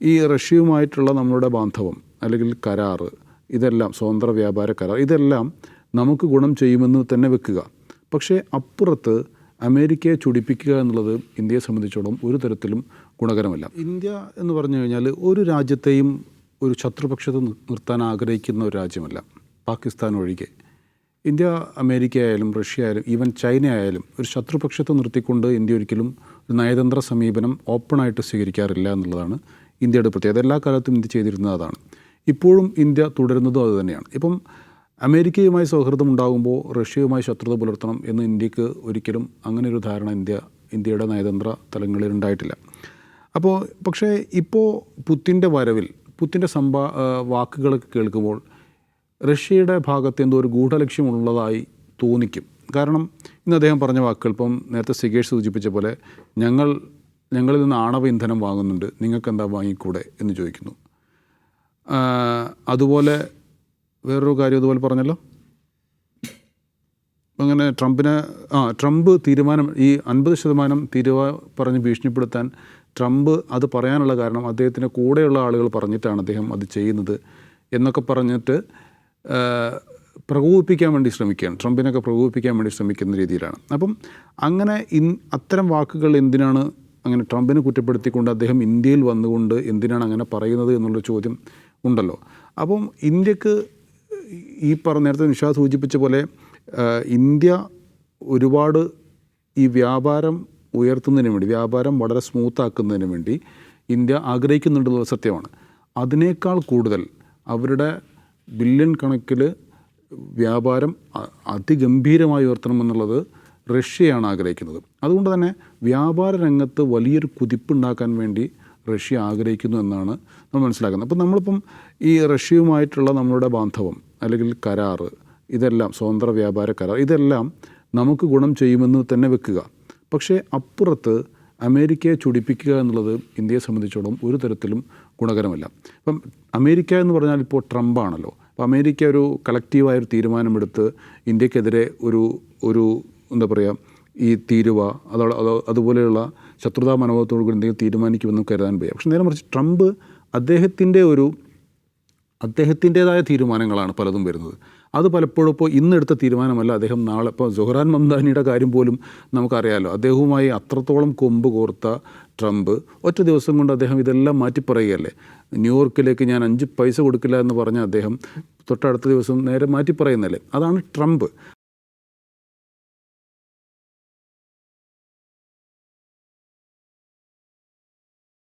ഈ റഷ്യയുമായിട്ടുള്ള നമ്മളുടെ ബാന്ധവം അല്ലെങ്കിൽ കരാറ്, ഇതെല്ലാം സ്വതന്ത്ര വ്യാപാര കരാർ, ഇതെല്ലാം നമുക്ക് ഗുണം ചെയ്യുമെന്ന് തന്നെ വെക്കുക. പക്ഷേ അപ്പുറത്ത് അമേരിക്കയെ ചൊടിപ്പിക്കുക എന്നുള്ളത് ഇന്ത്യയെ സംബന്ധിച്ചിടത്തോളം ഒരു തരത്തിലും ഗുണകരമല്ല. ഇന്ത്യ എന്ന് പറഞ്ഞു കഴിഞ്ഞാൽ ഒരു രാജ്യത്തെയും ഒരു ശത്രുപക്ഷത്ത് നിർത്താൻ ആഗ്രഹിക്കുന്ന ഒരു രാജ്യമല്ല, പാകിസ്ഥാൻ ഒഴികെ. ഇന്ത്യ അമേരിക്ക ആയാലും റഷ്യ ആയാലും ഈവൻ ചൈന ആയാലും ഒരു ശത്രുപക്ഷത്ത് നിർത്തിക്കൊണ്ട് ഇന്ത്യ ഒരിക്കലും ഒരു നയതന്ത്ര സമീപനം ഓപ്പണായിട്ട് സ്വീകരിക്കാറില്ല എന്നുള്ളതാണ് ഇന്ത്യയുടെ പ്രത്യേകത. എല്ലാ കാലത്തും ഇന്ത്യ ചെയ്തിരുന്നത് അതാണ്. ഇപ്പോഴും ഇന്ത്യ തുടരുന്നതും അതുതന്നെയാണ്. ഇപ്പം അമേരിക്കയുമായി സൗഹൃദം ഉണ്ടാകുമ്പോൾ റഷ്യയുമായി ശത്രുത പുലർത്തണം എന്ന് ഇന്ത്യക്ക് ഒരിക്കലും അങ്ങനെ ഒരു ധാരണ ഇന്ത്യയുടെ നയതന്ത്ര തലങ്ങളിൽ ഉണ്ടായിട്ടില്ല. അപ്പോൾ പക്ഷേ ഇപ്പോൾ പുത്തിൻ്റെ വരവിൽ പുത്തിൻ്റെ വാക്കുകളൊക്കെ കേൾക്കുമ്പോൾ റഷ്യയുടെ ഭാഗത്ത് എന്തോ ഒരു ഗൂഢലക്ഷ്യമുള്ളതായി തോന്നിക്കും. കാരണം ഇന്ന് അദ്ദേഹം പറഞ്ഞ വാക്കുകൾ, ഇപ്പം നേരത്തെ സിഗേഷ് സൂചിപ്പിച്ച പോലെ ഞങ്ങളിൽ നിന്ന് ആണവ ഇന്ധനം വാങ്ങുന്നുണ്ട്, നിങ്ങൾക്ക് എന്താ വാങ്ങിക്കൂടെ എന്ന് ചോദിക്കുന്നു. അതുപോലെ വേറൊരു കാര്യം അതുപോലെ പറഞ്ഞല്ലോ, അങ്ങനെ ട്രംപ് തീരുമാനം ഈ 50% തീരുവ പറഞ്ഞ് ഭീഷണിപ്പെടുത്താൻ ട്രംപ് അത് പറയാനുള്ള കാരണം അദ്ദേഹത്തിന് കൂടെയുള്ള ആളുകൾ പറഞ്ഞിട്ടാണ് അദ്ദേഹം അത് ചെയ്യുന്നത് എന്നൊക്കെ പറഞ്ഞിട്ട് പ്രകോപിപ്പിക്കാൻ വേണ്ടി ശ്രമിക്കുകയാണ്. ട്രംപിനൊക്കെ പ്രകോപിപ്പിക്കാൻ വേണ്ടി ശ്രമിക്കുന്ന രീതിയിലാണ്. അപ്പം അങ്ങനെ അത്തരം വാക്കുകൾ എന്തിനാണ് അങ്ങനെ ട്രംപിനെ കുറ്റപ്പെടുത്തിക്കൊണ്ട് അദ്ദേഹം ഇന്ത്യയിൽ വന്നുകൊണ്ട് എന്തിനാണ് അങ്ങനെ പറയുന്നത് എന്നുള്ളൊരു ചോദ്യം ഉണ്ടല്ലോ. അപ്പം ഇന്ത്യക്ക് ഈ നേരത്തെ നിഷാദ് സൂചിപ്പിച്ച പോലെ ഇന്ത്യ ഒരുപാട് ഈ വ്യാപാരം ഉയർത്തുന്നതിന് വേണ്ടി, വ്യാപാരം വളരെ സ്മൂത്താക്കുന്നതിന് വേണ്ടി ഇന്ത്യ ആഗ്രഹിക്കുന്നുണ്ടെന്നുള്ള സത്യമാണ്. അതിനേക്കാൾ കൂടുതൽ അവരുടെ ബില്യൺ കണക്കിൽ വ്യാപാരം അതിഗംഭീരമായി ഉയർത്തണമെന്നുള്ളത് റഷ്യയാണ് ആഗ്രഹിക്കുന്നത്. അതുകൊണ്ട് തന്നെ വ്യാപാര രംഗത്ത് വലിയൊരു കുതിപ്പുണ്ടാക്കാൻ വേണ്ടി റഷ്യ ആഗ്രഹിക്കുന്നു എന്നാണ് നമ്മൾ മനസ്സിലാക്കുന്നത്. അപ്പോൾ നമ്മളിപ്പം ഈ റഷ്യയുമായിട്ടുള്ള നമ്മളുടെ ബാന്ധവം അല്ലെങ്കിൽ കരാറ്, ഇതെല്ലാം സ്വതന്ത്ര വ്യാപാര കരാർ, ഇതെല്ലാം നമുക്ക് ഗുണം ചെയ്യുമെന്ന് തന്നെ വെക്കുക. പക്ഷേ അപ്പുറത്ത് അമേരിക്കയെ ചൊടിപ്പിക്കുക എന്നുള്ളത് ഇന്ത്യയെ സംബന്ധിച്ചിടത്തോളം ഒരു തരത്തിലും ഗുണകരമല്ല. ഇപ്പം അമേരിക്ക എന്ന് പറഞ്ഞാൽ ഇപ്പോൾ ട്രംപാണല്ലോ. അപ്പോൾ അമേരിക്ക ഒരു കളക്റ്റീവായൊരു തീരുമാനമെടുത്ത് ഇന്ത്യക്കെതിരെ ഒരു എന്താ പറയുക, ഈ തീരുവ അതുപോലെയുള്ള ശത്രുതാ മനോഭാവത്തോടു കൂടി എന്തെങ്കിലും തീരുമാനിക്കുമെന്നും കരുതാൻ വയ്യ. പക്ഷേ നേരെ മറിച്ച് ട്രംപ് അദ്ദേഹത്തിൻ്റേതായ തീരുമാനങ്ങളാണ് പലതും വരുന്നത്. അത് പലപ്പോഴും ഇപ്പോൾ ഇന്നെടുത്ത തീരുമാനമല്ല, അദ്ദേഹം നാളെ, ഇപ്പോൾ സുഹ്റാൻ മംദാനിയുടെ കാര്യം പോലും നമുക്കറിയാമല്ലോ. അദ്ദേഹവുമായി അത്രത്തോളം കൊമ്പ് കോർത്ത ട്രംപ് ഒറ്റ ദിവസം കൊണ്ട് അദ്ദേഹം ഇതെല്ലാം മാറ്റിപ്പറയുകയല്ലേ. ന്യൂയോർക്കിലേക്ക് ഞാൻ 5 പൈസ കൊടുക്കില്ല എന്ന് പറഞ്ഞ അദ്ദേഹം തൊട്ടടുത്ത ദിവസം നേരെ മാറ്റിപ്പറയുന്നല്ലേ. അതാണ് ട്രംപ്.